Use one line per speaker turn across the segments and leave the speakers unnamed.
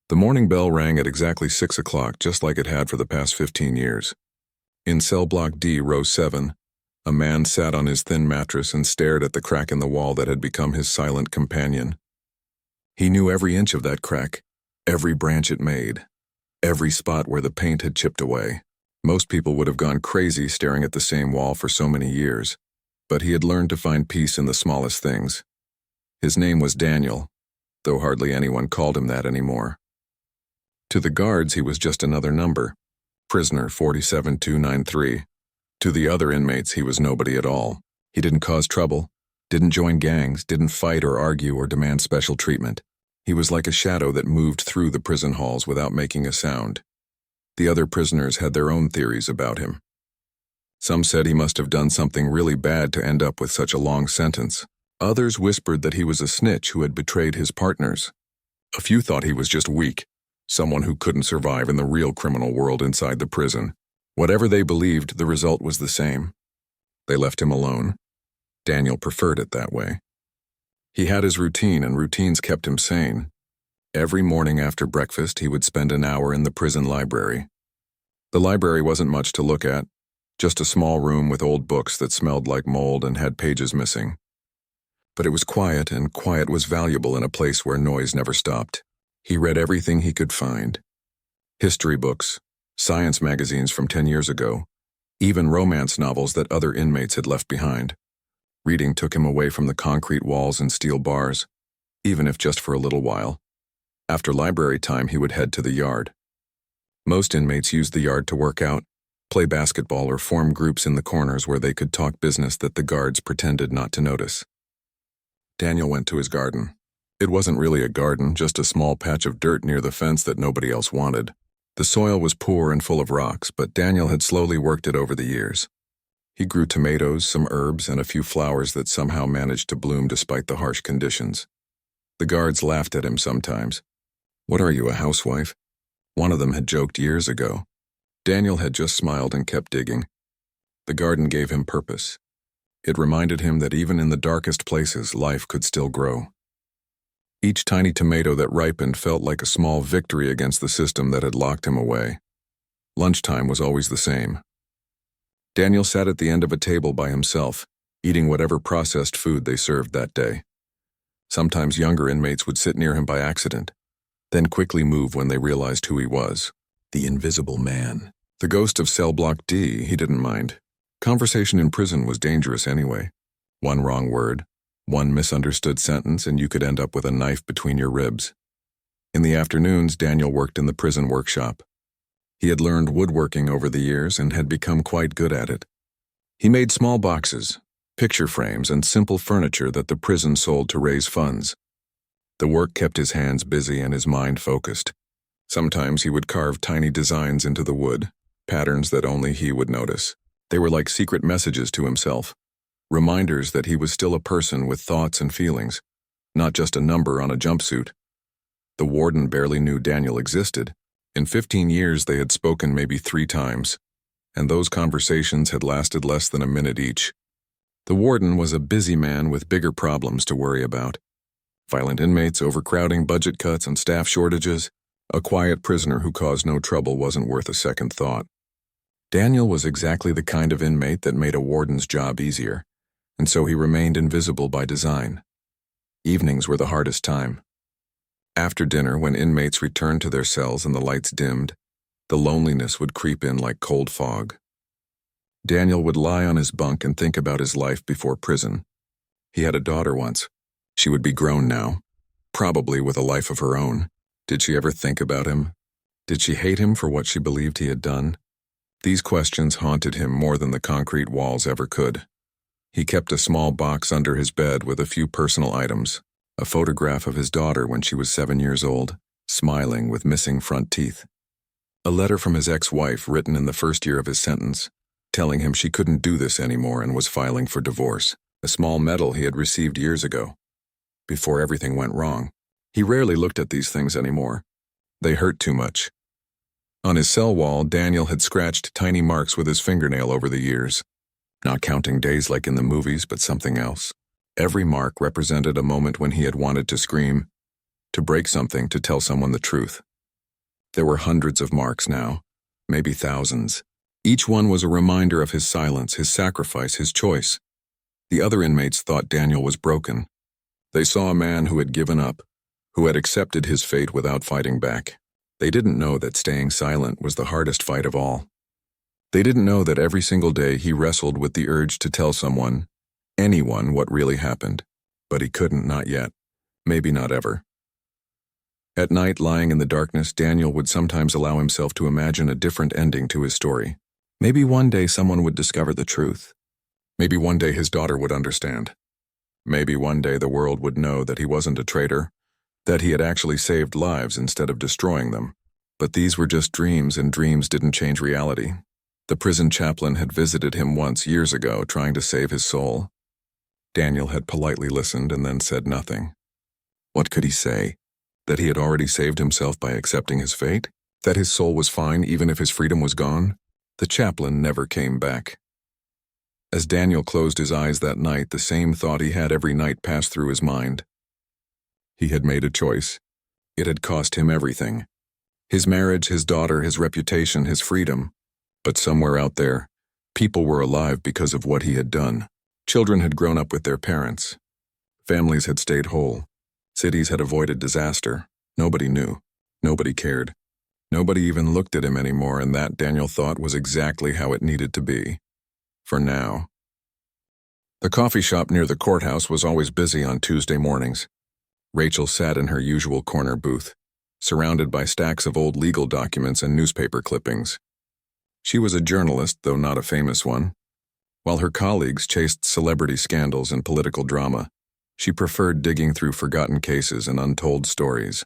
The morning bell rang at exactly 6 o'clock, just like it had for the past 15 years. In cell block D, row 7, a man sat on his thin mattress and stared at the crack in the wall that had become his silent companion. He knew every inch of that crack, every branch it made, every spot where the paint had chipped away. Most people would have gone crazy staring at the same wall for so many years, but he had learned to find peace in the smallest things. His name was Daniel, though hardly anyone called him that anymore. To the guards, he was just another number, prisoner 47293. To the other inmates, he was nobody at all. He didn't cause trouble, didn't join gangs, didn't fight or argue or demand special treatment. He was like a shadow that moved through the prison halls without making a sound. The other prisoners had their own theories about him. Some said he must have done something really bad to end up with such a long sentence. Others whispered that he was a snitch who had betrayed his partners. A few thought he was just weak, someone who couldn't survive in the real criminal world inside the prison. Whatever they believed, the result was the same. They left him alone. Daniel preferred it that way. He had his routine, and routines kept him sane. Every morning after breakfast, he would spend an hour in the prison library. The library wasn't much to look at, just a small room with old books that smelled like mold and had pages missing. But it was quiet, and quiet was valuable in a place where noise never stopped. He read everything he could find. History books, science magazines from 10 years ago, even romance novels that other inmates had left behind. Reading took him away from the concrete walls and steel bars, even if just for a little while. After library time, he would head to the yard. Most inmates used the yard to work out, play basketball, or form groups in the corners where they could talk business that the guards pretended not to notice. Daniel went to his garden. It wasn't really a garden, just a small patch of dirt near the fence that nobody else wanted. The soil was poor and full of rocks, but Daniel had slowly worked it over the years. He grew tomatoes, some herbs, and a few flowers that somehow managed to bloom despite the harsh conditions. The guards laughed at him sometimes. "What are you, a housewife?" One of them had joked years ago. Daniel had just smiled and kept digging. The garden gave him purpose. It reminded him that even in the darkest places, life could still grow. Each tiny tomato that ripened felt like a small victory against the system that had locked him away. Lunchtime was always the same. Daniel sat at the end of a table by himself, eating whatever processed food they served that day. Sometimes younger inmates would sit near him by accident, then quickly move when they realized who he was. The invisible man. The ghost of cell block D, he didn't mind. Conversation in prison was dangerous anyway. One wrong word, one misunderstood sentence, and you could end up with a knife between your ribs. In the afternoons, Daniel worked in the prison workshop. He had learned woodworking over the years and had become quite good at it. He made small boxes, picture frames, and simple furniture that the prison sold to raise funds. The work kept his hands busy and his mind focused. Sometimes he would carve tiny designs into the wood, patterns that only he would notice. They were like secret messages to himself, reminders that he was still a person with thoughts and feelings, not just a number on a jumpsuit. The warden barely knew Daniel existed. In 15 years, they had spoken maybe 3 times, and those conversations had lasted less than a minute each. The warden was a busy man with bigger problems to worry about. Violent inmates, overcrowding, budget cuts, and staff shortages. A quiet prisoner who caused no trouble wasn't worth a second thought. Daniel was exactly the kind of inmate that made a warden's job easier, and so he remained invisible by design. Evenings were the hardest time. After dinner, when inmates returned to their cells and the lights dimmed, the loneliness would creep in like cold fog. Daniel would lie on his bunk and think about his life before prison. He had a daughter once. She would be grown now, probably with a life of her own. Did she ever think about him? Did she hate him for what she believed he had done? These questions haunted him more than the concrete walls ever could. He kept a small box under his bed with a few personal items, a photograph of his daughter when she was 7 years old, smiling with missing front teeth. A letter from his ex-wife written in the first year of his sentence, telling him she couldn't do this anymore and was filing for divorce. A small medal he had received years ago, before everything went wrong. He rarely looked at these things anymore. They hurt too much. On his cell wall, Daniel had scratched tiny marks with his fingernail over the years. Not counting days like in the movies, but something else. Every mark represented a moment when he had wanted to scream, to break something, to tell someone the truth. There were hundreds of marks now, maybe thousands. Each one was a reminder of his silence, his sacrifice, his choice. The other inmates thought Daniel was broken. They saw a man who had given up, who had accepted his fate without fighting back. They didn't know that staying silent was the hardest fight of all. They didn't know that every single day he wrestled with the urge to tell someone, anyone, what really happened. But he couldn't, not yet. Maybe not ever. At night, lying in the darkness, Daniel would sometimes allow himself to imagine a different ending to his story. Maybe one day someone would discover the truth. Maybe one day his daughter would understand. Maybe one day the world would know that he wasn't a traitor, that he had actually saved lives instead of destroying them. But these were just dreams, and dreams didn't change reality. The prison chaplain had visited him once years ago, trying to save his soul. Daniel had politely listened and then said nothing. What could he say? That he had already saved himself by accepting his fate? That his soul was fine even if his freedom was gone? The chaplain never came back. As Daniel closed his eyes that night, the same thought he had every night passed through his mind. He had made a choice. It had cost him everything. His marriage, his daughter, his reputation, his freedom. But somewhere out there, people were alive because of what he had done. Children had grown up with their parents. Families had stayed whole. Cities had avoided disaster. Nobody knew. Nobody cared. Nobody even looked at him anymore, and that, Daniel thought, was exactly how it needed to be. For now. The coffee shop near the courthouse was always busy on Tuesday mornings. Rachel sat in her usual corner booth, surrounded by stacks of old legal documents and newspaper clippings. She was a journalist, though not a famous one. While her colleagues chased celebrity scandals and political drama, she preferred digging through forgotten cases and untold stories.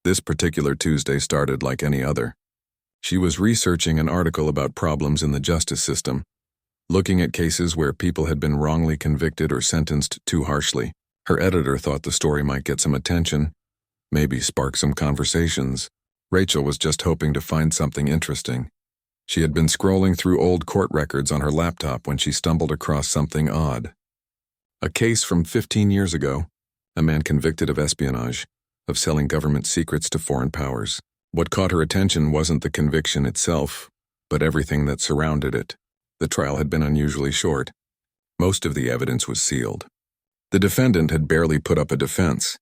This particular Tuesday started like any other. She was researching an article about problems in the justice system, looking at cases where people had been wrongly convicted or sentenced too harshly. Her editor thought the story might get some attention, maybe spark some conversations. Rachel was just hoping to find something interesting. She had been scrolling through old court records on her laptop when she stumbled across something odd. A case from 15 years ago, a man convicted of espionage, of selling government secrets to foreign powers. What caught her attention wasn't the conviction itself, but everything that surrounded it. The trial had been unusually short. Most of the evidence was sealed. The defendant had barely put up a defense.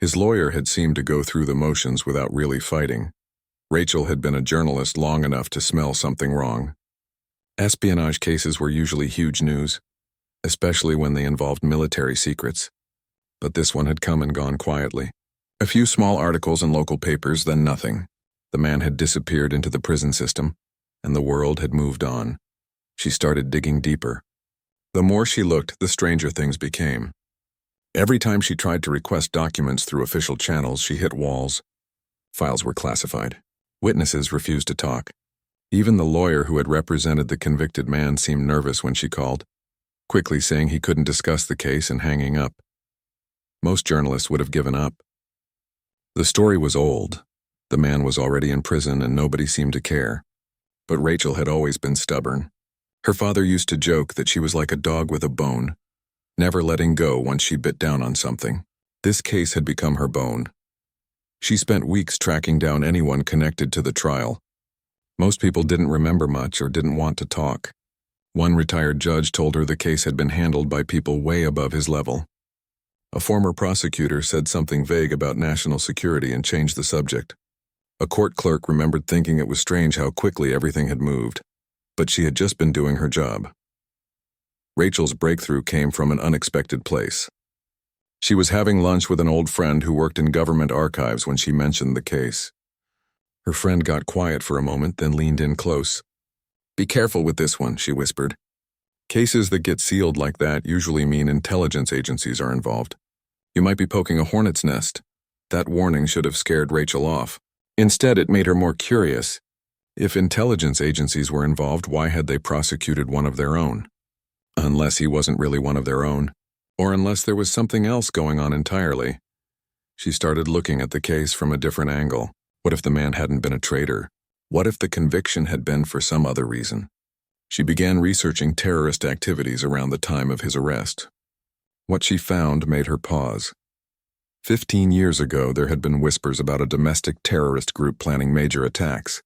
His lawyer had seemed to go through the motions without really fighting. Rachel had been a journalist long enough to smell something wrong. Espionage cases were usually huge news, especially when they involved military secrets. But this one had come and gone quietly. A few small articles in local papers, then nothing. The man had disappeared into the prison system, and the world had moved on. She started digging deeper. The more she looked, the stranger things became. Every time she tried to request documents through official channels, she hit walls. Files were classified. Witnesses refused to talk. Even the lawyer who had represented the convicted man seemed nervous when she called, quickly saying he couldn't discuss the case and hanging up. Most journalists would have given up. The story was old. The man was already in prison and nobody seemed to care. But Rachel had always been stubborn. Her father used to joke that she was like a dog with a bone, never letting go once she bit down on something. This case had become her bone. She spent weeks tracking down anyone connected to the trial. Most people didn't remember much or didn't want to talk. One retired judge told her the case had been handled by people way above his level. A former prosecutor said something vague about national security and changed the subject. A court clerk remembered thinking it was strange how quickly everything had moved. But she had just been doing her job. Rachel's breakthrough came from an unexpected place. She was having lunch with an old friend who worked in government archives when she mentioned the case. Her friend got quiet for a moment, then leaned in close. "Be careful with this one," she whispered. Cases that get sealed like that usually mean intelligence agencies are involved. You might be poking a hornet's nest. That warning should have scared Rachel off. Instead, it made her more curious. If intelligence agencies were involved, why had they prosecuted one of their own? Unless he wasn't really one of their own, or unless there was something else going on entirely. She started looking at the case from a different angle. What if the man hadn't been a traitor? What if the conviction had been for some other reason? She began researching terrorist activities around the time of his arrest. What she found made her pause. 15 years ago, there had been whispers about a domestic terrorist group planning major attacks.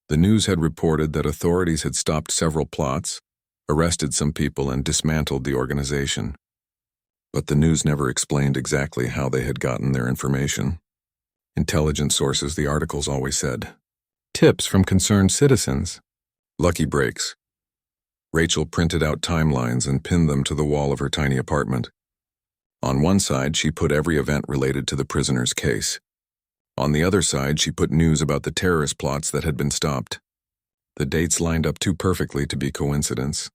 The news had reported that authorities had stopped several plots, arrested some people, and dismantled the organization. But the news never explained exactly how they had gotten their information. Intelligence sources, the articles always said. Tips from concerned citizens. Lucky breaks. Rachel printed out timelines and pinned them to the wall of her tiny apartment. On one side, she put every event related to the prisoner's case. On the other side, she put news about the terrorist plots that had been stopped. The dates lined up too perfectly to be coincidence.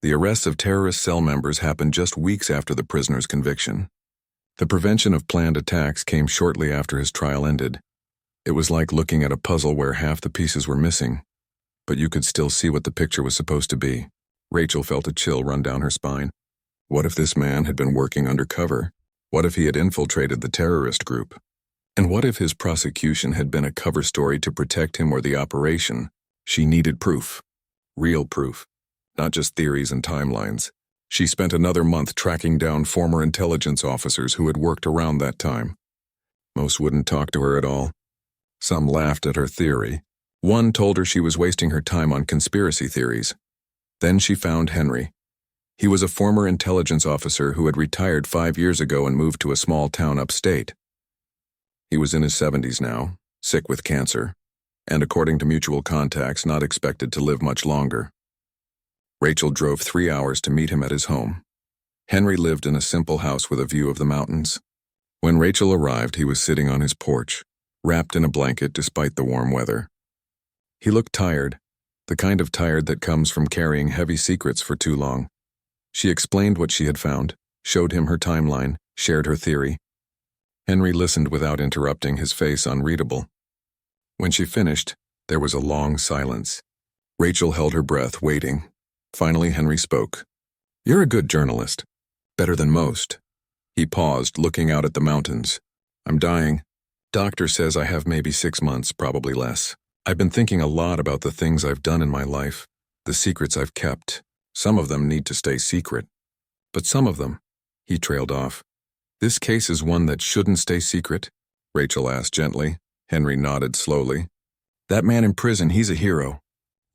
The arrests of terrorist cell members happened just weeks after the prisoner's conviction. The prevention of planned attacks came shortly after his trial ended. It was like looking at a puzzle where half the pieces were missing, but you could still see what the picture was supposed to be. Rachel felt a chill run down her spine. What if this man had been working undercover? What if he had infiltrated the terrorist group? And what if his prosecution had been a cover story to protect him or the operation? She needed proof. Real proof. Not just theories and timelines. She spent another month tracking down former intelligence officers who had worked around that time. Most wouldn't talk to her at all. Some laughed at her theory. One told her she was wasting her time on conspiracy theories. Then she found Henry. He was a former intelligence officer who had retired 5 years ago and moved to a small town upstate. He was in his 70s now, sick with cancer, and according to mutual contacts, not expected to live much longer. Rachel drove 3 hours to meet him at his home. Henry lived in a simple house with a view of the mountains. When Rachel arrived, he was sitting on his porch, wrapped in a blanket despite the warm weather. He looked tired, the kind of tired that comes from carrying heavy secrets for too long. She explained what she had found, showed him her timeline, shared her theory. Henry listened without interrupting, his face unreadable. When she finished, there was a long silence. Rachel held her breath, waiting. Finally, Henry spoke. "You're a good journalist. Better than most." He paused, looking out at the mountains. "I'm dying. Doctor says I have maybe 6 months, probably less. I've been thinking a lot about the things I've done in my life, the secrets I've kept. Some of them need to stay secret. But some of them," he trailed off. "This case is one that shouldn't stay secret?" Rachel asked gently. Henry nodded slowly. "That man in prison, he's a hero,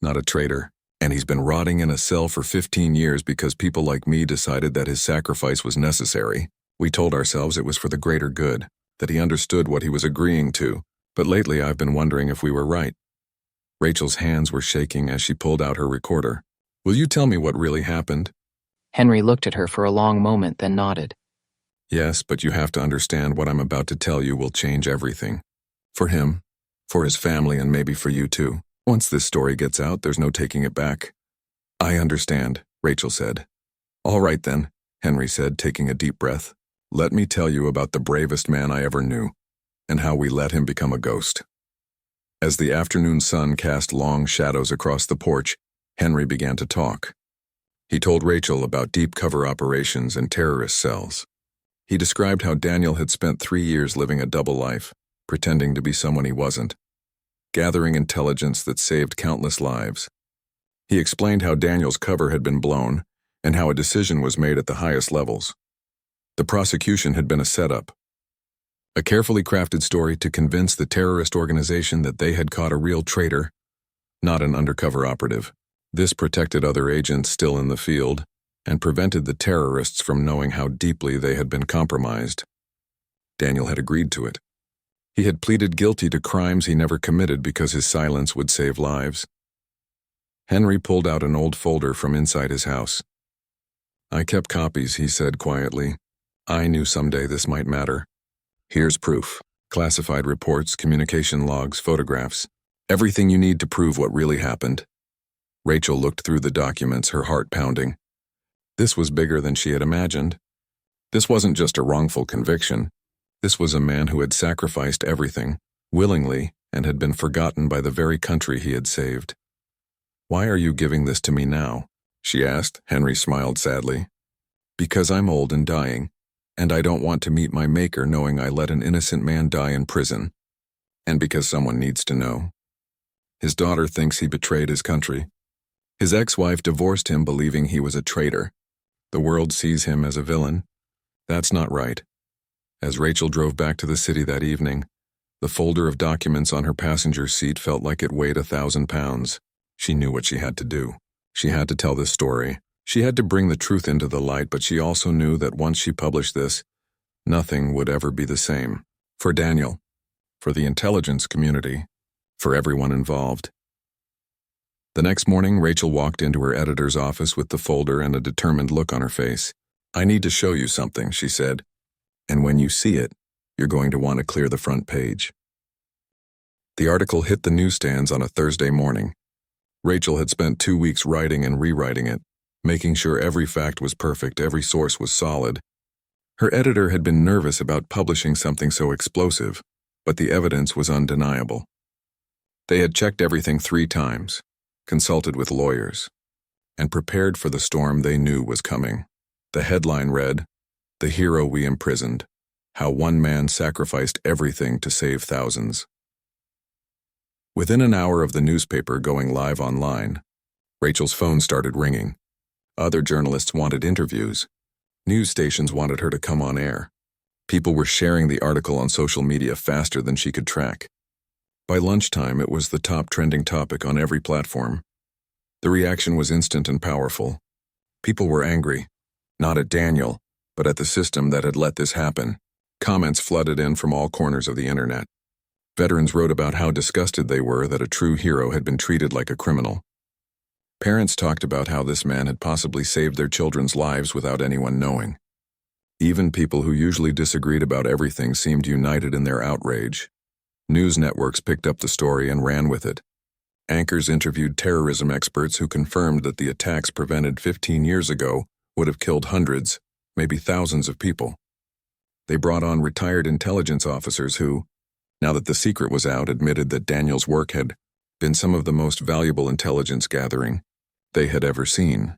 not a traitor. And he's been rotting in a cell for 15 years because people like me decided that his sacrifice was necessary. We told ourselves it was for the greater good, that he understood what he was agreeing to. But lately I've been wondering if we were right." Rachel's hands were shaking as she pulled out her recorder. "Will you tell me what really happened?"
Henry looked at her for a long moment, then nodded.
"Yes, but you have to understand what I'm about to tell you will change everything. For him, for his family, and maybe for you too. Once this story gets out, there's no taking it back." "I understand," Rachel said. "All right then," Henry said, taking a deep breath. "Let me tell you about the bravest man I ever knew, and how we let him become a ghost." As the afternoon sun cast long shadows across the porch, Henry began to talk. He told Rachel about deep cover operations and terrorist cells. He described how Daniel had spent 3 years living a double life, pretending to be someone he wasn't, gathering intelligence that saved countless lives. He explained how Daniel's cover had been blown and how a decision was made at the highest levels. The prosecution had been a setup, a carefully crafted story to convince the terrorist organization that they had caught a real traitor, not an undercover operative. This protected other agents still in the field and prevented the terrorists from knowing how deeply they had been compromised. Daniel had agreed to it. He had pleaded guilty to crimes he never committed because his silence would save lives. Henry pulled out an old folder from inside his house. "I kept copies," he said quietly. "I knew someday this might matter. Here's proof. Classified reports, communication logs, photographs. Everything you need to prove what really happened." Rachel looked through the documents, her heart pounding. This was bigger than she had imagined. This wasn't just a wrongful conviction. This was a man who had sacrificed everything, willingly, and had been forgotten by the very country he had saved. "Why are you giving this to me now?" she asked. Henry smiled sadly. "Because I'm old and dying, and I don't want to meet my maker knowing I let an innocent man die in prison. And because someone needs to know. His daughter thinks he betrayed his country. His ex-wife divorced him believing he was a traitor. The world sees him as a villain. That's not right. As Rachel drove back to the city that evening, the folder of documents on her passenger seat felt like it weighed 1,000 pounds. She knew what she had to do. She had to tell this story. She had to bring the truth into the light, but she also knew that once she published this, nothing would ever be the same. For Daniel, for the intelligence community, for everyone involved. The next morning, Rachel walked into her editor's office with the folder and a determined look on her face. "I need to show you something," she said. "And when you see it, you're going to want to clear the front page." The article hit the newsstands on a Thursday morning. Rachel had spent 2 weeks writing and rewriting it, making sure every fact was perfect, every source was solid. Her editor had been nervous about publishing something so explosive, but the evidence was undeniable. They had checked everything 3 times, consulted with lawyers, and prepared for the storm they knew was coming. The headline read, "The Hero We Imprisoned: How One Man Sacrificed Everything to Save Thousands." Within an hour of the newspaper going live online, Rachel's phone started ringing. Other journalists wanted interviews. News stations wanted her to come on air. People were sharing the article on social media faster than she could track. By lunchtime, it was the top trending topic on every platform. The reaction was instant and powerful. People were angry, not at Daniel, but at the system that had let this happen. Comments flooded in from all corners of the internet. Veterans wrote about how disgusted they were that a true hero had been treated like a criminal. Parents talked about how this man had possibly saved their children's lives without anyone knowing. Even people who usually disagreed about everything seemed united in their outrage. News networks picked up the story and ran with it. Anchors interviewed terrorism experts who confirmed that the attacks prevented 15 years ago would have killed hundreds, maybe thousands of people. They brought on retired intelligence officers who, now that the secret was out, admitted that Daniel's work had been some of the most valuable intelligence gathering they had ever seen.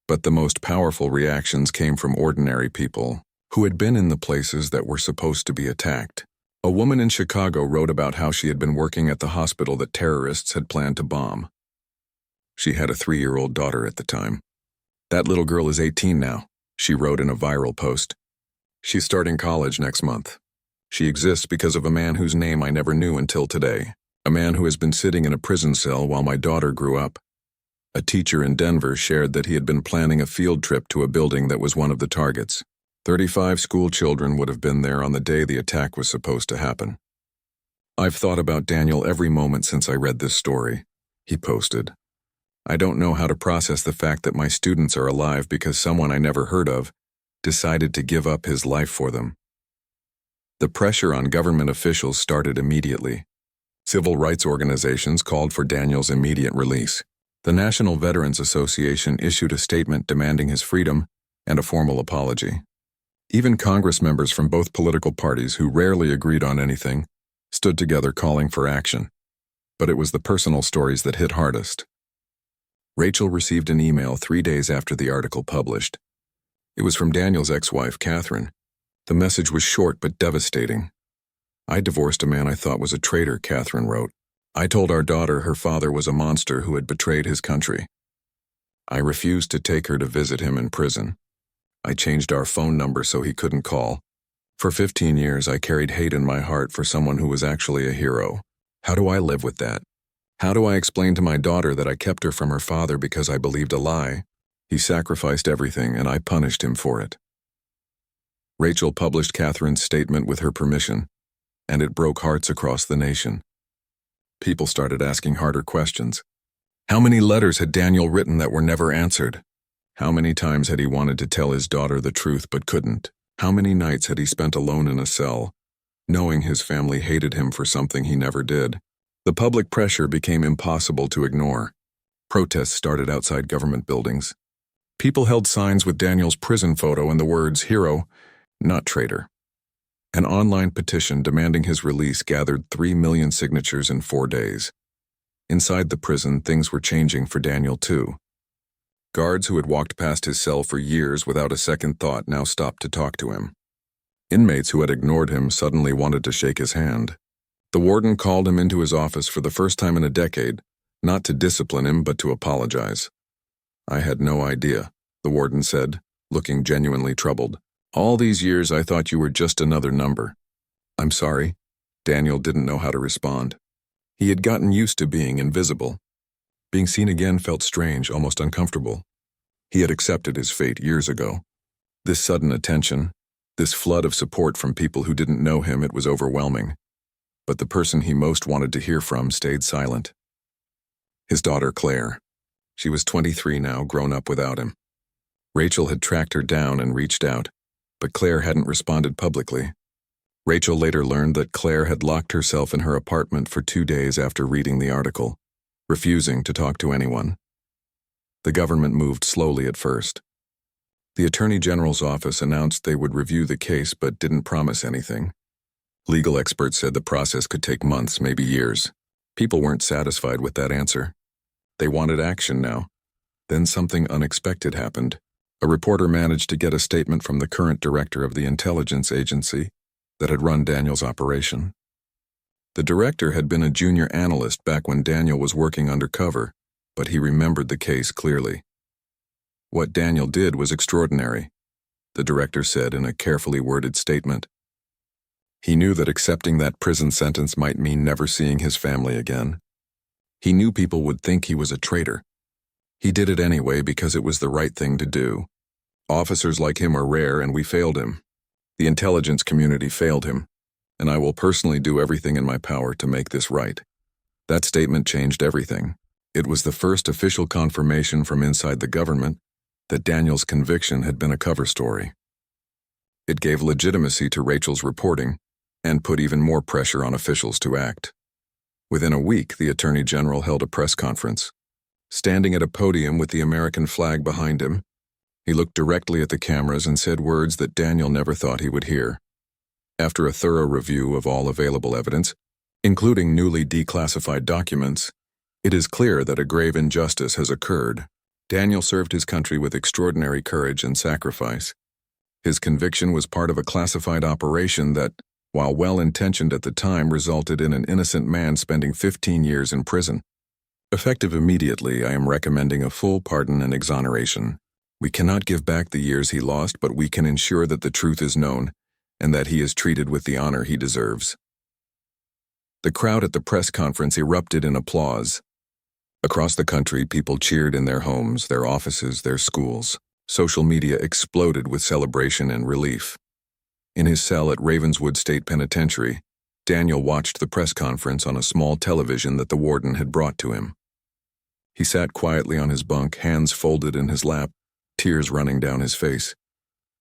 But the most powerful reactions came from ordinary people who had been in the places that were supposed to be attacked. A woman in Chicago wrote about how she had been working at the hospital that terrorists had planned to bomb. She had a 3-year-old daughter at the time. "That little girl is 18 now," she wrote in a viral post. "She's starting college next month. She exists because of a man whose name I never knew until today, a man who has been sitting in a prison cell while my daughter grew up." A teacher in Denver shared that he had been planning a field trip to a building that was one of the targets. 35 school children would have been there on the day the attack was supposed to happen. "I've thought about Daniel every moment since I read this story," he posted. "I don't know how to process the fact that my students are alive because someone I never heard of decided to give up his life for them." The pressure on government officials started immediately. Civil rights organizations called for Daniel's immediate release. The National Veterans Association issued a statement demanding his freedom and a formal apology. Even Congress members from both political parties, who rarely agreed on anything, stood together calling for action. But it was the personal stories that hit hardest. Rachel received an email 3 days after the article published. It was from Daniel's ex-wife, Catherine. The message was short but devastating. "I divorced a man I thought was a traitor," Catherine wrote. "I told our daughter her father was a monster who had betrayed his country. I refused to take her to visit him in prison. I changed our phone number so he couldn't call. For 15 years, I carried hate in my heart for someone who was actually a hero. How do I live with that? How do I explain to my daughter that I kept her from her father because I believed a lie? He sacrificed everything, and I punished him for it." Rachel published Catherine's statement with her permission, and it broke hearts across the nation. People started asking harder questions. How many letters had Daniel written that were never answered? How many times had he wanted to tell his daughter the truth but couldn't? How many nights had he spent alone in a cell, knowing his family hated him for something he never did? The public pressure became impossible to ignore. Protests started outside government buildings. People held signs with Daniel's prison photo and the words "hero," not traitor. An online petition demanding his release gathered 3 million signatures in 4 days. Inside the prison, things were changing for Daniel too. Guards who had walked past his cell for years without a second thought now stopped to talk to him. Inmates who had ignored him suddenly wanted to shake his hand. The warden called him into his office for the first time in a decade, not to discipline him but to apologize. "I had no idea," the warden said, looking genuinely troubled. All these years I thought you were just another number. I'm sorry. Daniel didn't know how to respond. He had gotten used to being invisible. Being seen again felt strange, almost uncomfortable. He had accepted his fate years ago. This sudden attention, this flood of support from people who didn't know him, it was overwhelming. But the person he most wanted to hear from stayed silent. His daughter, Claire. She was 23 now, grown up without him. Rachel had tracked her down and reached out, but Claire hadn't responded publicly. Rachel later learned that Claire had locked herself in her apartment for 2 days after reading the article, refusing to talk to anyone. The government moved slowly at first. The Attorney General's office announced they would review the case but didn't promise anything. Legal experts said the process could take months, maybe years. People weren't satisfied with that answer. They wanted action now. Then something unexpected happened. A reporter managed to get a statement from the current director of the intelligence agency that had run Daniel's operation. The director had been a junior analyst back when Daniel was working undercover, but he remembered the case clearly. What Daniel did was extraordinary, the director said in a carefully worded statement. He knew that accepting that prison sentence might mean never seeing his family again. He knew people would think he was a traitor. He did it anyway because it was the right thing to do. Officers like him are rare, and we failed him. The intelligence community failed him, and I will personally do everything in my power to make this right. That statement changed everything. It was the first official confirmation from inside the government that Daniel's conviction had been a cover story. It gave legitimacy to Rachel's reporting and put even more pressure on officials to act. Within a week, the Attorney General held a press conference. Standing at a podium with the American flag behind him, he looked directly at the cameras and said words that Daniel never thought he would hear. After a thorough review of all available evidence, including newly declassified documents, it is clear that a grave injustice has occurred. Daniel served his country with extraordinary courage and sacrifice. His conviction was part of a classified operation that, while well-intentioned at the time, resulted in an innocent man spending 15 years in prison. Effective immediately, I am recommending a full pardon and exoneration. We cannot give back the years he lost, but we can ensure that the truth is known and that he is treated with the honor he deserves. The crowd at the press conference erupted in applause. Across the country, people cheered in their homes, their offices, their schools. Social media exploded with celebration and relief. In his cell at Ravenswood State Penitentiary, Daniel watched the press conference on a small television that the warden had brought to him. He sat quietly on his bunk, hands folded in his lap, tears running down his face.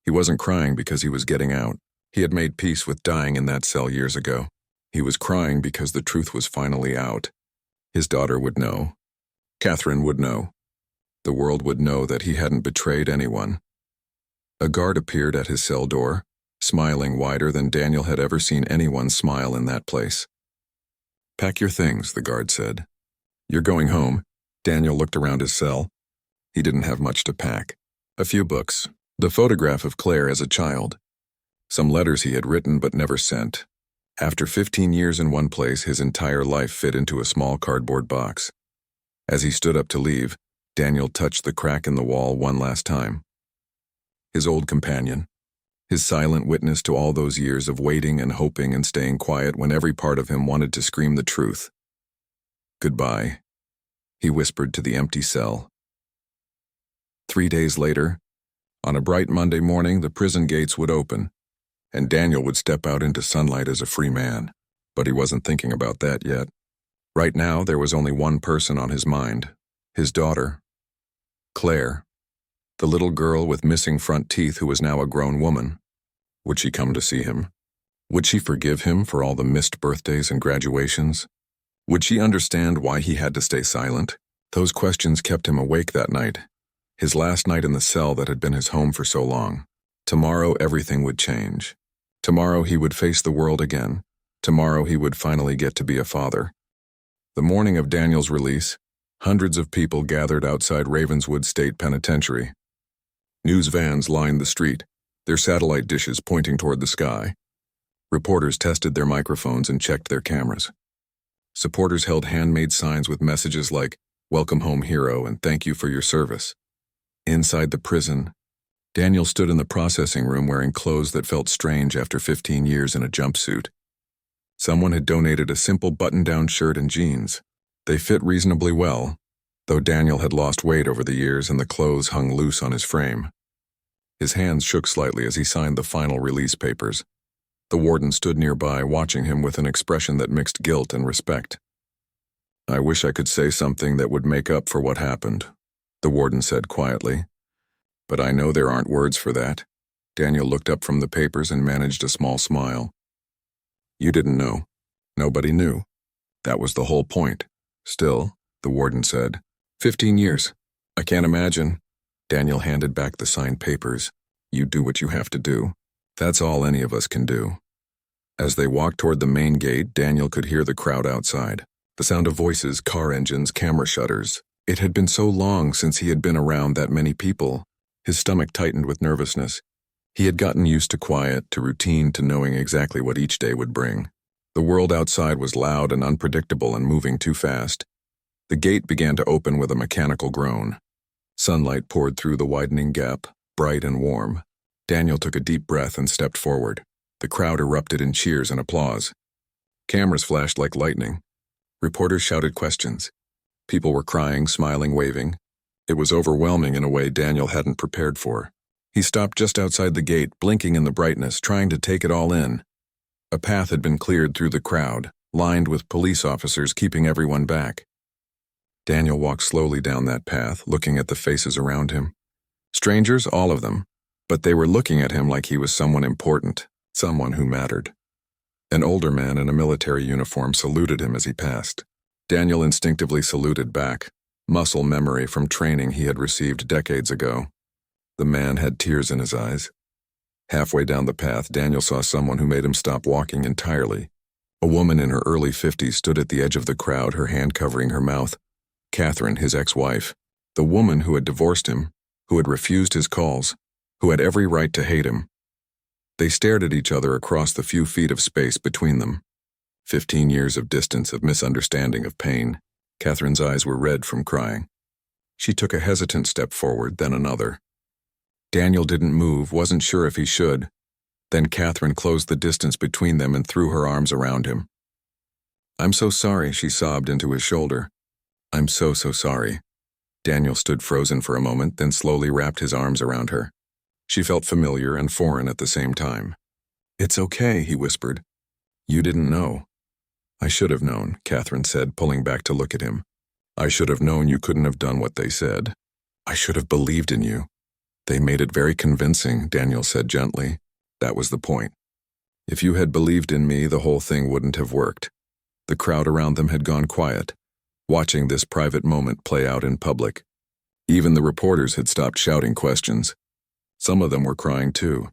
He wasn't crying because he was getting out. He had made peace with dying in that cell years ago. He was crying because the truth was finally out. His daughter would know. Catherine would know. The world would know that he hadn't betrayed anyone. A guard appeared at his cell door, smiling wider than Daniel had ever seen anyone smile in that place. "Pack your things," the guard said. "You're going home." Daniel looked around his cell. He didn't have much to pack. A few books, the photograph of Claire as a child, some letters he had written but never sent. After 15 years in one place, his entire life fit into a small cardboard box. As he stood up to leave, Daniel touched the crack in the wall one last time. His old companion, his silent witness to all those years of waiting and hoping and staying quiet when every part of him wanted to scream the truth. "Goodbye," he whispered to the empty cell. 3 days later, on a bright Monday morning, the prison gates would open, and Daniel would step out into sunlight as a free man. But he wasn't thinking about that yet. Right now, there was only one person on his mind: his daughter, Claire, the little girl with missing front teeth who was now a grown woman. Would she come to see him? Would she forgive him for all the missed birthdays and graduations? Would she understand why he had to stay silent? Those questions kept him awake that night, his last night in the cell that had been his home for so long. Tomorrow, everything would change. Tomorrow, he would face the world again. Tomorrow, he would finally get to be a father. The morning of Daniel's release, hundreds of people gathered outside Ravenswood State Penitentiary. News vans lined the street, their satellite dishes pointing toward the sky. Reporters tested their microphones and checked their cameras. Supporters held handmade signs with messages like, "Welcome home, hero," and "Thank you for your service." Inside the prison, Daniel stood in the processing room wearing clothes that felt strange after 15 years in a jumpsuit. Someone had donated a simple button-down shirt and jeans. They fit reasonably well, though Daniel had lost weight over the years and the clothes hung loose on his frame. His hands shook slightly as he signed the final release papers. The warden stood nearby, watching him with an expression that mixed guilt and respect. "I wish I could say something that would make up for what happened," the warden said quietly. "But I know there aren't words for that." Daniel looked up from the papers and managed a small smile. "You didn't know. Nobody knew. That was the whole point. Still," the warden said, 15 years. I can't imagine." Daniel handed back the signed papers. "You do what you have to do. That's all any of us can do." As they walked toward the main gate, Daniel could hear the crowd outside. The sound of voices, car engines, camera shutters. It had been so long since he had been around that many people. His stomach tightened with nervousness. He had gotten used to quiet, to routine, to knowing exactly what each day would bring. The world outside was loud and unpredictable and moving too fast. The gate began to open with a mechanical groan. Sunlight poured through the widening gap, bright and warm. Daniel took a deep breath and stepped forward. The crowd erupted in cheers and applause. Cameras flashed like lightning. Reporters shouted questions. People were crying, smiling, waving. It was overwhelming in a way Daniel hadn't prepared for. He stopped just outside the gate, blinking in the brightness, trying to take it all in. A path had been cleared through the crowd, lined with police officers keeping everyone back. Daniel walked slowly down that path, looking at the faces around him. Strangers, all of them, but they were looking at him like he was someone important, someone who mattered. An older man in a military uniform saluted him as he passed. Daniel instinctively saluted back, muscle memory from training he had received decades ago. The man had tears in his eyes. Halfway down the path, Daniel saw someone who made him stop walking entirely. A woman in her early 50s stood at the edge of the crowd, her hand covering her mouth. Catherine, his ex-wife, the woman who had divorced him, who had refused his calls, who had every right to hate him. They stared at each other across the few feet of space between them. 15 years of distance, of misunderstanding, of pain. Catherine's eyes were red from crying. She took a hesitant step forward, then another. Daniel didn't move, wasn't sure if he should. Then Catherine closed the distance between them and threw her arms around him. "I'm so sorry," she sobbed into his shoulder. "I'm so sorry." Daniel stood frozen for a moment, then slowly wrapped his arms around her. She felt familiar and foreign at the same time. "It's okay," he whispered. "You didn't know." "I should have known," Catherine said, pulling back to look at him. "I should have known you couldn't have done what they said. I should have believed in you." "They made it very convincing," Daniel said gently. "That was the point. If you had believed in me, the whole thing wouldn't have worked." The crowd around them had gone quiet, watching this private moment play out in public. Even the reporters had stopped shouting questions. Some of them were crying too.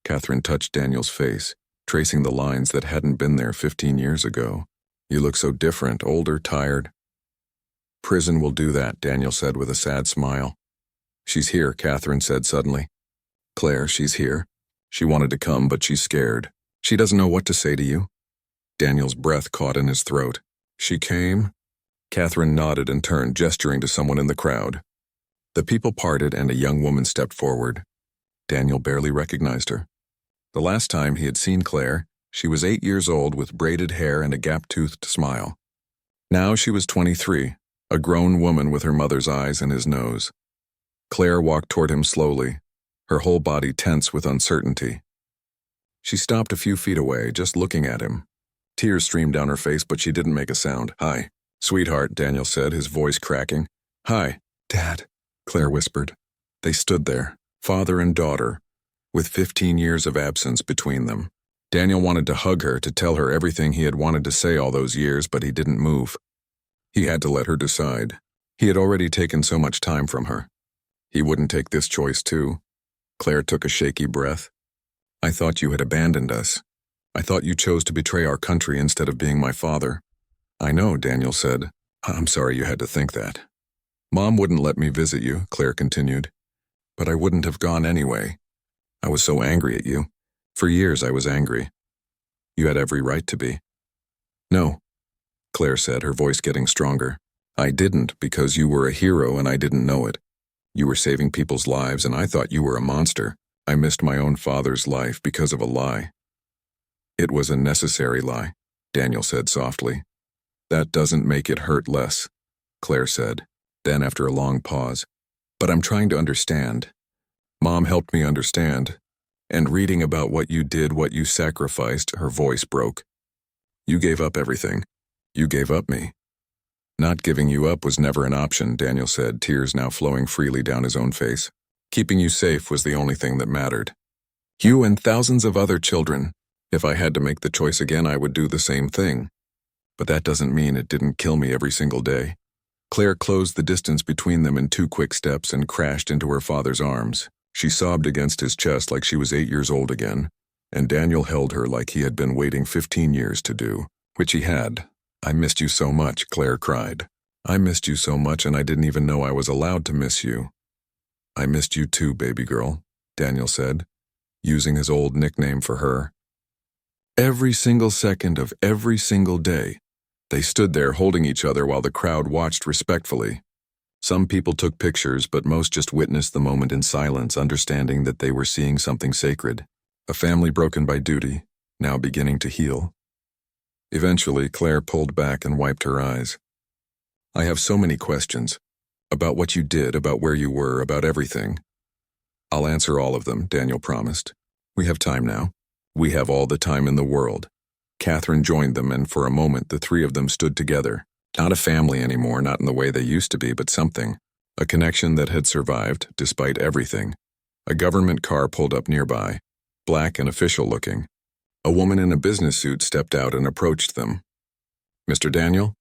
Catherine touched Daniel's face, tracing the lines that hadn't been there 15 years ago. "You look so different, older, tired." "Prison will do that," Daniel said with a sad smile. "She's here," Catherine said suddenly. "Claire, she's here. She wanted to come, but she's scared. She doesn't know what to say to you." Daniel's breath caught in his throat. "She came?" Catherine nodded and turned, gesturing to someone in the crowd. The people parted and a young woman stepped forward. Daniel barely recognized her. The last time he had seen Claire, she was 8 years old with braided hair and a gap-toothed smile. Now she was 23, a grown woman with her mother's eyes and his nose. Claire walked toward him slowly, her whole body tense with uncertainty. She stopped a few feet away, just looking at him. Tears streamed down her face, but she didn't make a sound. "Hi, sweetheart," Daniel said, his voice cracking. "Hi, Dad," Claire whispered. They stood there, father and daughter, with 15 years of absence between them. Daniel wanted to hug her, to tell her everything he had wanted to say all those years, but he didn't move. He had to let her decide. He had already taken so much time from her. He wouldn't take this choice too. Claire took a shaky breath. "I thought you had abandoned us. I thought you chose to betray our country instead of being my father." "I know," Daniel said. "I'm sorry you had to think that." "Mom wouldn't let me visit you," Claire continued. "But I wouldn't have gone anyway. I was so angry at you. For years I was angry. You had every right to be." "No," Claire said, her voice getting stronger. "I didn't because you were a hero and I didn't know it. You were saving people's lives, and I thought you were a monster. I missed my own father's life because of a lie." "It was a necessary lie," Daniel said softly. "That doesn't make it hurt less," Claire said. Then, after a long pause, "But I'm trying to understand. Mom helped me understand. And reading about what you did, what you sacrificed," her voice broke. "You gave up everything. You gave up me." "Not giving you up was never an option," Daniel said, tears now flowing freely down his own face. "Keeping you safe was the only thing that mattered. You and thousands of other children. If I had to make the choice again, I would do the same thing. But that doesn't mean it didn't kill me every single day." Claire closed the distance between them in 2 quick steps and crashed into her father's arms. She sobbed against his chest like she was 8 years old again, and Daniel held her like he had been waiting 15 years to do, which he had. "I missed you so much," Claire cried. "I missed you so much, and I didn't even know I was allowed to miss you." "I missed you too, baby girl," Daniel said, using his old nickname for her. Every single second of every single day, they stood there holding each other while the crowd watched respectfully. Some people took pictures, but most just witnessed the moment in silence, understanding that they were seeing something sacred. A family broken by duty, now beginning to heal. Eventually, Claire pulled back and wiped her eyes. "I have so many questions. About what you did, about where you were, about everything." "I'll answer all of them," Daniel promised. "We have time now. We have all the time in the world." Catherine joined them, and for a moment the three of them stood together. Not a family anymore, not in the way they used to be, but something. A connection that had survived, despite everything. A government car pulled up nearby, black and official looking. A woman in a business suit stepped out and approached them. "Mr. Daniel,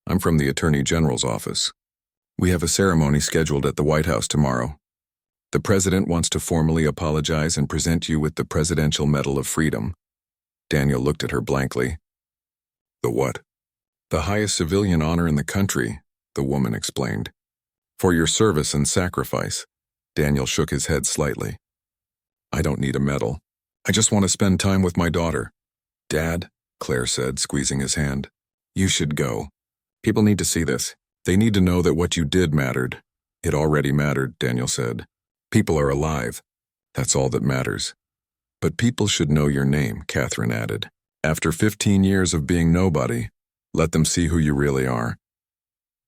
I'm from the Attorney General's office. We have a ceremony scheduled at the White House tomorrow. The President wants to formally apologize and present you with the Presidential Medal of Freedom." Daniel looked at her blankly. "The what?" "The highest civilian honor in the country," the woman explained. "For your service and sacrifice." Daniel shook his head slightly. "I don't need a medal. I just want to spend time with my daughter." "Dad," Claire said, squeezing his hand, "you should go. People need to see this. They need to know that what you did mattered." "It already mattered," Daniel said. "People are alive. That's all that matters." "But people should know your name," Catherine added. "After 15 years of being nobody, let them see who you really are."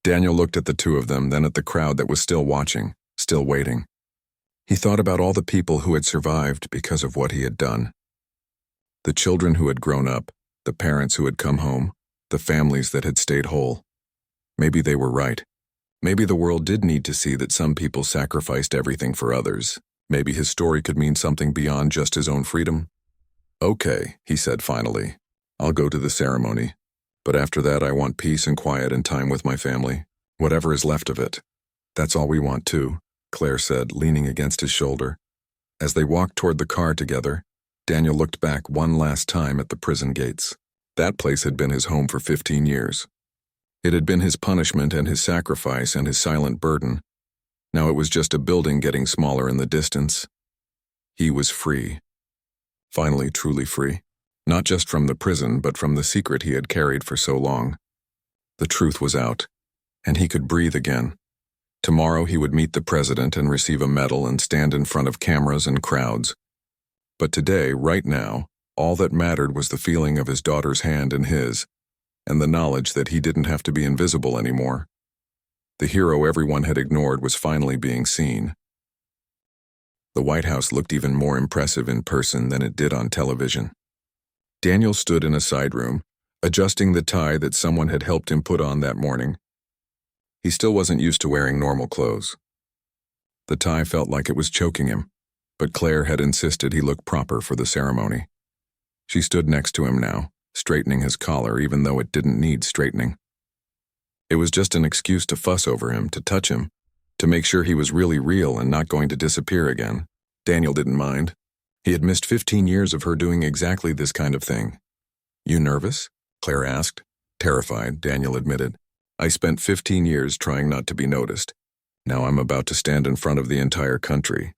Daniel looked at the two of them, then at the crowd that was still watching, still waiting. He thought about all the people who had survived because of what he had done. The children who had grown up, the parents who had come home, the families that had stayed whole. Maybe they were right. Maybe the world did need to see that some people sacrificed everything for others. Maybe his story could mean something beyond just his own freedom. "Okay," he said finally. "I'll go to the ceremony. But after that, I want peace and quiet and time with my family. Whatever is left of it." "That's all we want too," Claire said, leaning against his shoulder. As they walked toward the car together, Daniel looked back one last time at the prison gates. That place had been his home for 15 years. It had been his punishment and his sacrifice and his silent burden. Now it was just a building getting smaller in the distance. He was free. Finally, truly free. Not just from the prison, but from the secret he had carried for so long. The truth was out, and he could breathe again. Tomorrow he would meet the president and receive a medal and stand in front of cameras and crowds. But today, right now, all that mattered was the feeling of his daughter's hand in his, and the knowledge that he didn't have to be invisible anymore. The hero everyone had ignored was finally being seen. The White House looked even more impressive in person than it did on television. Daniel stood in a side room, adjusting the tie that someone had helped him put on that morning. He still wasn't used to wearing normal clothes. The tie felt like it was choking him, but Claire had insisted he look proper for the ceremony. She stood next to him now, straightening his collar even though it didn't need straightening. It was just an excuse to fuss over him, to touch him, to make sure he was really real and not going to disappear again. Daniel didn't mind. He had missed 15 years of her doing exactly this kind of thing. "You nervous?" Claire asked. Terrified, Daniel admitted. "I spent 15 years trying not to be noticed. Now I'm about to stand in front of the entire country."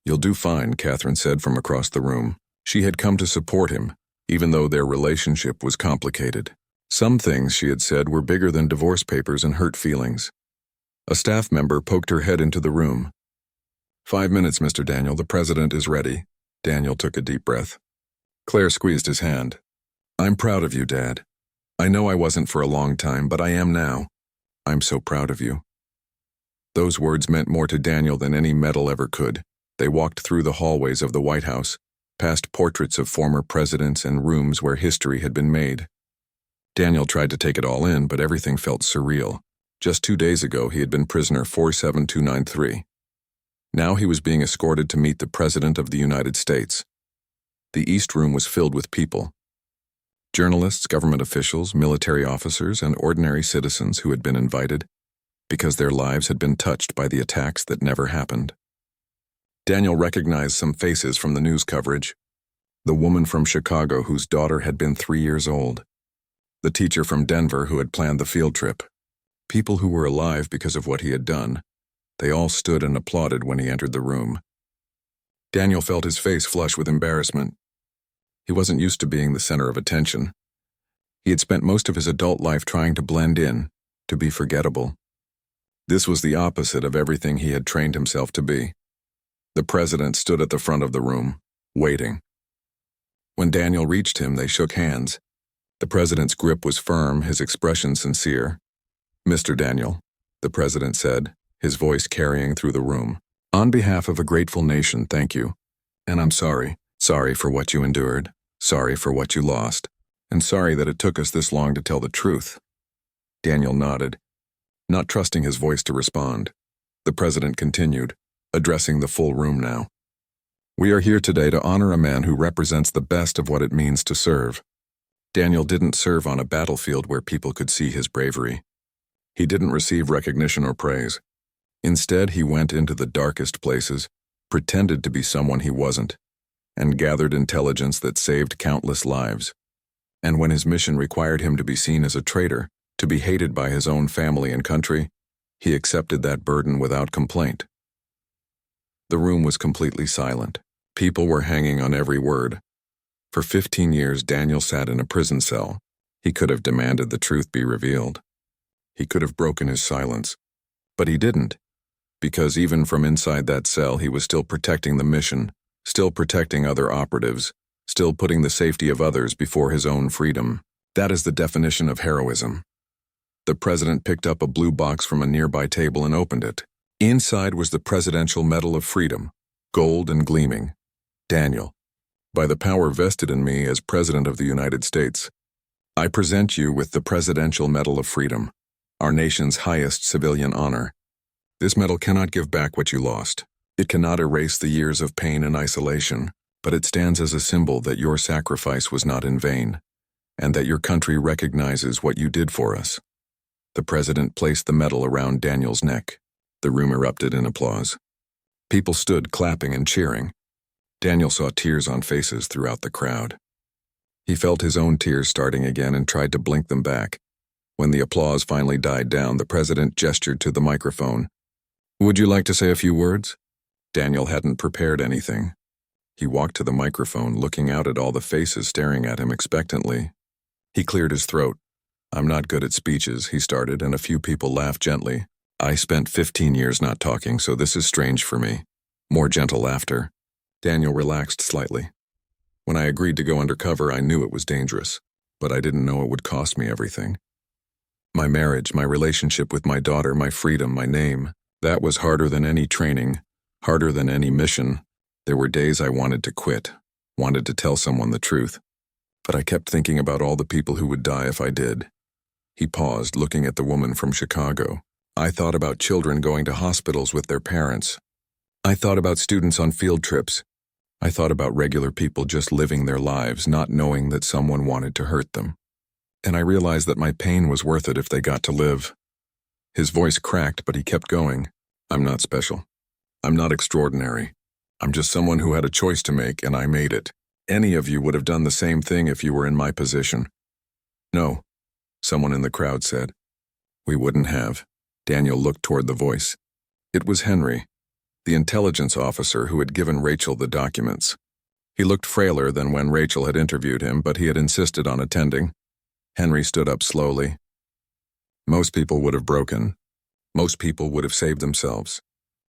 "You'll do fine," Catherine said from across the room. She had come to support him, even though their relationship was complicated. Some things, she had said, were bigger than divorce papers and hurt feelings. A staff member poked her head into the room. 5 minutes, Mr. Daniel. The president is ready. Daniel took a deep breath. Claire squeezed his hand. I'm proud of you, Dad. I know I wasn't for a long time, but I am now. I'm so proud of you. Those words meant more to Daniel than any medal ever could. They walked through the hallways of the White House, past portraits of former presidents and rooms where history had been made. Daniel tried to take it all in, but everything felt surreal. Just 2 days ago, he had been prisoner 47293. Now he was being escorted to meet the President of the United States. The East Room was filled with people. Journalists, government officials, military officers, and ordinary citizens who had been invited because their lives had been touched by the attacks that never happened. Daniel recognized some faces from the news coverage. The woman from Chicago whose daughter had been 3 years old. The teacher from Denver who had planned the field trip. People who were alive because of what he had done. They all stood and applauded when he entered the room. Daniel felt his face flush with embarrassment. He wasn't used to being the center of attention. He had spent most of his adult life trying to blend in, to be forgettable. This was the opposite of everything he had trained himself to be. The president stood at the front of the room, waiting. When Daniel reached him, they shook hands. The president's grip was firm, his expression sincere. Mr. Daniel, the president said, his voice carrying through the room. On behalf of a grateful nation, thank you. And I'm sorry. Sorry for what you endured. Sorry for what you lost. And sorry that it took us this long to tell the truth. Daniel nodded, not trusting his voice to respond. The president continued, addressing the full room now. We are here today to honor a man who represents the best of what it means to serve. Daniel didn't serve on a battlefield where people could see his bravery. He didn't receive recognition or praise. Instead, he went into the darkest places, pretended to be someone he wasn't, and gathered intelligence that saved countless lives. And when his mission required him to be seen as a traitor, to be hated by his own family and country, he accepted that burden without complaint. The room was completely silent. People were hanging on every word. For 15 years, Daniel sat in a prison cell. He could have demanded the truth be revealed. He could have broken his silence. But he didn't, because even from inside that cell, he was still protecting the mission, still protecting other operatives, still putting the safety of others before his own freedom. That is the definition of heroism. The president picked up a blue box from a nearby table and opened it. Inside was the Presidential Medal of Freedom, gold and gleaming. Daniel, by the power vested in me as President of the United States, I present you with the Presidential Medal of Freedom, our nation's highest civilian honor. This medal cannot give back what you lost. It cannot erase the years of pain and isolation, but it stands as a symbol that your sacrifice was not in vain, and that your country recognizes what you did for us. The president placed the medal around Daniel's neck. The room erupted in applause. People stood clapping and cheering. Daniel saw tears on faces throughout the crowd. He felt his own tears starting again and tried to blink them back. When the applause finally died down, the president gestured to the microphone. Would you like to say a few words? Daniel hadn't prepared anything. He walked to the microphone, looking out at all the faces staring at him expectantly. He cleared his throat. I'm not good at speeches, he started, and a few people laughed gently. I spent 15 years not talking, so this is strange for me. More gentle laughter. Daniel relaxed slightly. When I agreed to go undercover, I knew it was dangerous, but I didn't know it would cost me everything. My marriage, my relationship with my daughter, my freedom, my name, that was harder than any training, harder than any mission. There were days I wanted to quit, wanted to tell someone the truth, but I kept thinking about all the people who would die if I did. He paused, looking at the woman from Chicago. I thought about children going to hospitals with their parents. I thought about students on field trips. I thought about regular people just living their lives, not knowing that someone wanted to hurt them. And I realized that my pain was worth it if they got to live. His voice cracked, but he kept going. I'm not special. I'm not extraordinary. I'm just someone who had a choice to make, and I made it. Any of you would have done the same thing if you were in my position. No, someone in the crowd said. We wouldn't have. Daniel looked toward the voice. It was Henry, the intelligence officer who had given Rachel the documents. He looked frailer than when Rachel had interviewed him, but he had insisted on attending. Henry stood up slowly. Most people would have broken. Most people would have saved themselves.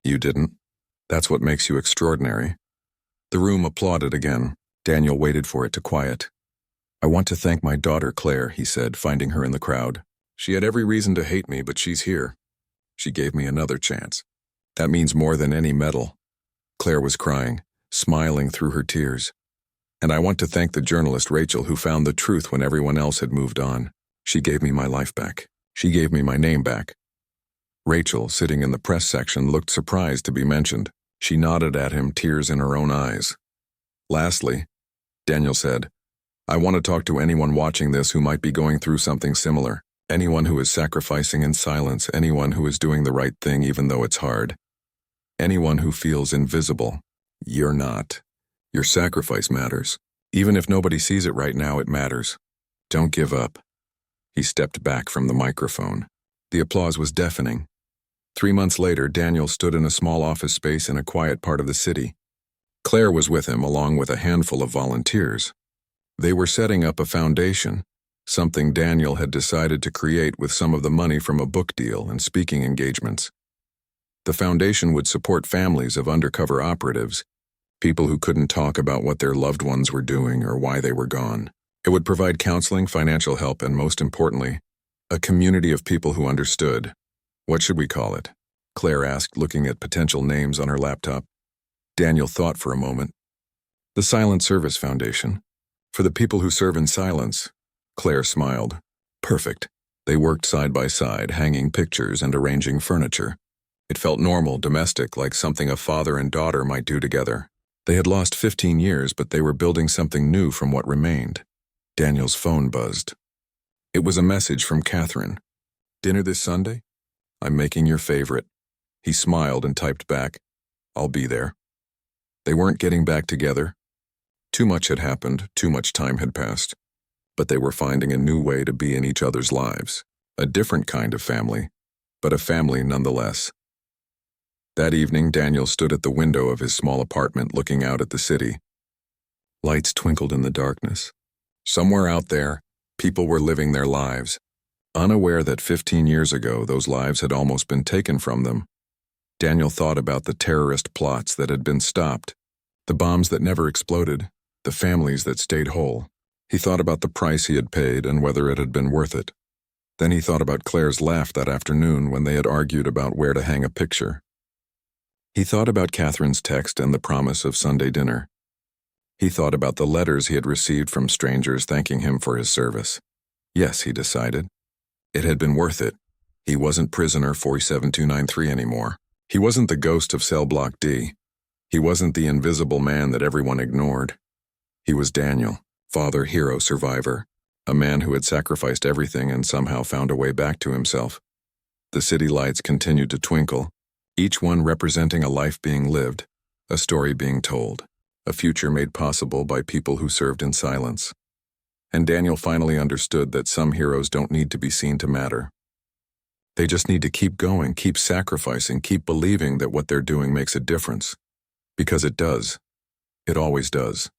You didn't. That's what makes you extraordinary. The room applauded again. Daniel waited for it to quiet. I want to thank my daughter Claire, he said, finding her in the crowd. She had every reason to hate me, but she's here. She gave me another chance. That means more than any medal. Claire was crying, smiling through her tears. And I want to thank the journalist Rachel who found the truth when everyone else had moved on. She gave me my life back. She gave me my name back. Rachel, sitting in the press section, looked surprised to be mentioned. She nodded at him, tears in her own eyes. Lastly, Daniel said, I want to talk to anyone watching this who might be going through something similar. Anyone who is sacrificing in silence, anyone who is doing the right thing even though it's hard. Anyone who feels invisible. You're not. Your sacrifice matters. Even if nobody sees it right now, it matters. Don't give up. He stepped back from the microphone. The applause was deafening. 3 months later, Daniel stood in a small office space in a quiet part of the city. Claire was with him, along with a handful of volunteers. They were setting up a foundation, something Daniel had decided to create with some of the money from a book deal and speaking engagements. The foundation would support families of undercover operatives, people who couldn't talk about what their loved ones were doing or why they were gone. It would provide counseling, financial help, and most importantly, a community of people who understood. What should we call it? Claire asked, looking at potential names on her laptop. Daniel thought for a moment. The Silent Service Foundation. For the people who serve in silence. Claire smiled. Perfect. They worked side by side, hanging pictures and arranging furniture. It felt normal, domestic, like something a father and daughter might do together. They had lost 15 years, but they were building something new from what remained. Daniel's phone buzzed. It was a message from Catherine. Dinner this Sunday? I'm making your favorite. He smiled and typed back, I'll be there. They weren't getting back together. Too much had happened, too much time had passed. But they were finding a new way to be in each other's lives. A different kind of family, but a family nonetheless. That evening, Daniel stood at the window of his small apartment looking out at the city. Lights twinkled in the darkness. Somewhere out there, people were living their lives, unaware that 15 years ago those lives had almost been taken from them. Daniel thought about the terrorist plots that had been stopped, the bombs that never exploded, the families that stayed whole. He thought about the price he had paid and whether it had been worth it. Then he thought about Claire's laugh that afternoon when they had argued about where to hang a picture. He thought about Catherine's text and the promise of Sunday dinner. He thought about the letters he had received from strangers thanking him for his service. Yes, he decided. It had been worth it. He wasn't prisoner 47293 anymore. He wasn't the ghost of cell block D. He wasn't the invisible man that everyone ignored. He was Daniel, father, hero, survivor, a man who had sacrificed everything and somehow found a way back to himself. The city lights continued to twinkle, each one representing a life being lived, a story being told, a future made possible by people who served in silence. And Daniel finally understood that some heroes don't need to be seen to matter. They just need to keep going, keep sacrificing, keep believing that what they're doing makes a difference. Because it does. It always does.